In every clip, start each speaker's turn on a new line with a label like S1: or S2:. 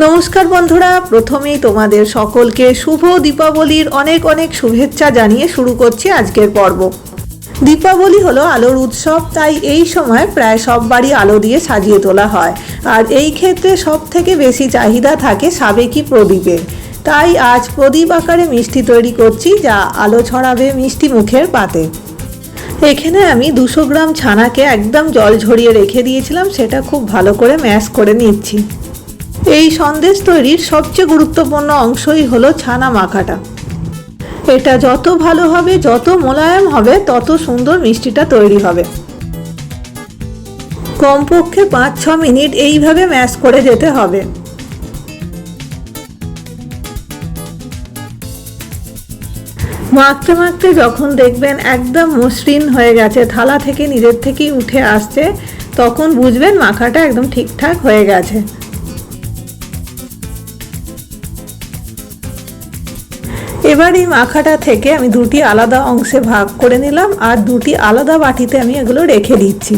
S1: नमस्कार बंधुरा प्रथमेই তোমাদের সকলকে শুভ দীপাবলির অনেক অনেক শুভেচ্ছা জানিয়ে শুরু করছি আজকের পর্ব। দীপাবলি হলো আলোর উৎসব, তাই এই সময় প্রায় সব বাড়ি আলো দিয়ে সাজিয়ে তোলা হয়। আর এই ক্ষেত্রে সবথেকে বেশি চাহিদা থাকে সাবেকি প্রদীপের। তাই আজ প্রদীপ আকারে মিষ্টি তৈরি করছি, যা আলো ছড়াবে মিষ্টি মুখের পাতে। এখানে আমি 200 গ্রাম ছানাকে একদম জল ঝরিয়ে রেখে দিয়েছিলাম, সেটা খুব ভালো করে ম্যাশ করে নিচ্ছি। এই সন্দেশ তৈরির সবচেয়ে গুরুত্বপূর্ণ অংশই হলো ছানা মাখাটা। এটা যত ভালো হবে, যত মোলায়েম হবে, তত সুন্দর মিষ্টিটা তৈরি হবে। কমপক্ষে 5-6 মিনিট এইভাবে ম্যাশ করে যেতে হবে। মাখতে মাখতে যখন দেখবেন একদম মসৃণ হয়ে গেছে, থালা থেকে নিজের থেকেই উঠে আসছে, তখন বুঝবেন মাখাটা একদম ঠিকঠাক হয়ে গেছে। এবার এই মাখাটা থেকে আমি দুটি আলাদা অংশে ভাগ করে নিলাম, আর দুটি আলাদা বাটিতে আমি এগুলো রেখে দিচ্ছি।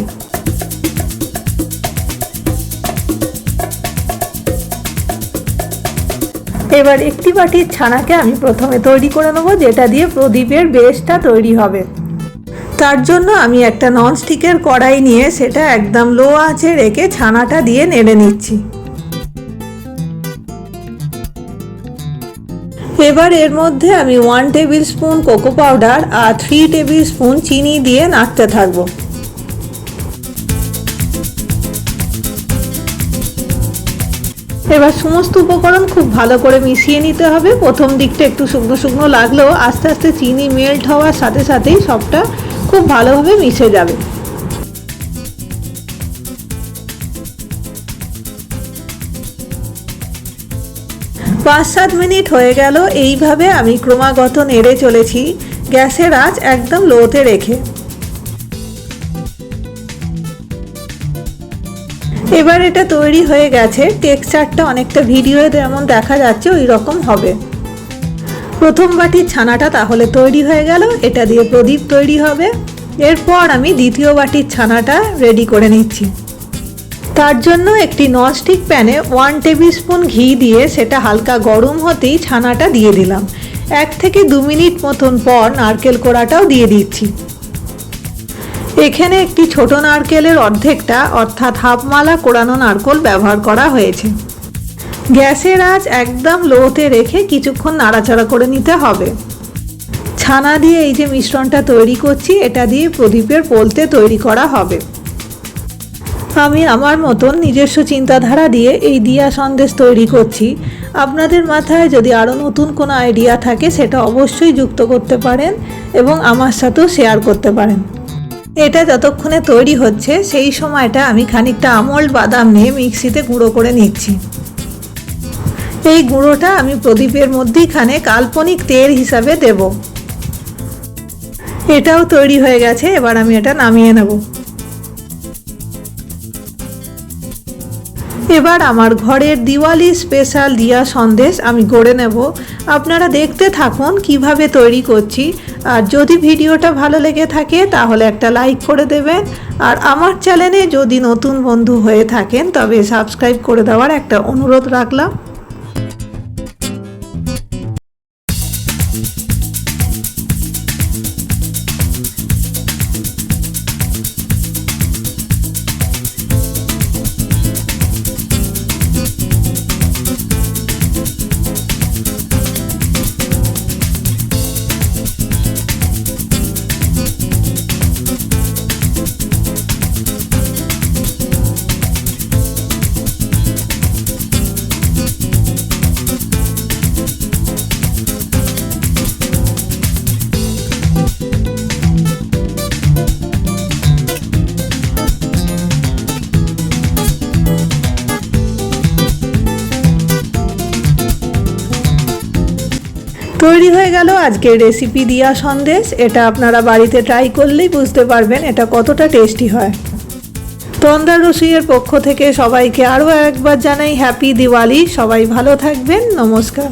S1: এবার একটি বাটির ছানাকে আমি প্রথমে তৈরি করে নেব, যেটা দিয়ে প্রদীপের বেসটা তৈরি হবে। তার জন্য আমি একটা ননস্টিকের কড়াই নিয়ে সেটা একদম লো আঁচে রেখে ছানাটা দিয়ে নেড়ে নিচ্ছি। এবার এর মধ্যে আমি 1 টেবিল স্পুন কোকো পাউডার আর 3 টেবিল স্পুন চিনি দিয়ে নাড়তে থাকবো। এবার সমস্ত উপকরণ খুব ভালো করে মিশিয়ে নিতে হবে। প্রথম দিকটা একটু শুকনো শুকনো লাগলেও আস্তে আস্তে চিনি মেল্ট হওয়ার সাথে সাথেই সবটা খুব ভালোভাবে মিশে যাবে। 5-7 মিনিট হয়ে গেল। এইভাবে আমি ক্রমাগত নেড়ে চলেছি, গ্যাসের আঁচ একদম লোতে রেখে। এবার এটা তৈরি হয়ে গেছে। টেক্সচারটা অনেকটা ভিডিওতে যেমন দেখা যাচ্ছে ওই রকম হবে। প্রথম বাটির ছানাটা তাহলে তৈরি হয়ে গেল, এটা দিয়ে প্রদীপ তৈরি হবে। এরপর আমি দ্বিতীয় বাটির ছানাটা রেডি করে নিচ্ছি। তার জন্য একটি ননস্টিক প্যানে 1 টেবিল স্পুন ঘি দিয়ে সেটা হালকা গরম হতেই ছানাটা দিয়ে দিলাম। 1 থেকে 2 মিনিট মতন পর নারকেল কোড়াটাও দিয়ে দিচ্ছি। এখানে একটি ছোট নারকেলের অর্ধেকটা অর্থাৎ হাফ মালা কোড়ানো নারকেল ব্যবহার করা হয়েছে। গ্যাসের আঁচ একদম লোতে রেখে কিছুক্ষণ নাড়াচাড়া করে নিতে হবে। ছানা দিয়ে এই যে মিশ্রণটা তৈরি করছি, এটা দিয়ে প্রদীপের পোলতে তৈরি করা হবে। আমি আমার মতন নিজস্ব চিন্তাধারা দিয়ে এই দিয়া সন্দেশ তৈরি করছি। আপনাদের মাথায় যদি আরও নতুন কোনো আইডিয়া থাকে সেটা অবশ্যই যুক্ত করতে পারেন এবং আমার সাথেও শেয়ার করতে পারেন। এটা যতক্ষণে তৈরি হচ্ছে সেই সময়টা আমি খানিকটা আমন্ড বাদাম নিয়ে মিক্সিতে গুঁড়ো করে নিচ্ছি। এই গুঁড়োটা আমি প্রদীপের মধ্যেখানে কাল্পনিক তেল হিসাবে দেব। এটাও তৈরি হয়ে গেছে। এবার আমি এটা নামিয়ে নেব। এবার আমার ঘরের দিওয়ালি স্পেশাল দিয়া সন্দেশ আমি গড়ে নেব। আপনারা দেখতে থাকুন কিভাবে তৈরি করছি। আর যদি ভিডিওটা ভালো লেগে থাকে তাহলে একটা লাইক করে দেবেন। আর আমার চ্যানেলে যদি নতুন বন্ধু হয়ে থাকেন তবে সাবস্ক্রাইব করে দেওয়ার একটা অনুরোধ রাখলাম। তৈরি হয়ে গেল আজকের রেসিপি দিয়া সন্দেশ। এটা আপনারা বাড়িতে ট্রাই করলেই বুঝতে পারবেন এটা কতটা টেস্টি হয়। তন্দ্রাস রসইয়ের পক্ষ থেকে সবাইকে আরও একবার জানাই হ্যাপি দিওয়ালি। সবাই ভালো থাকবেন। নমস্কার।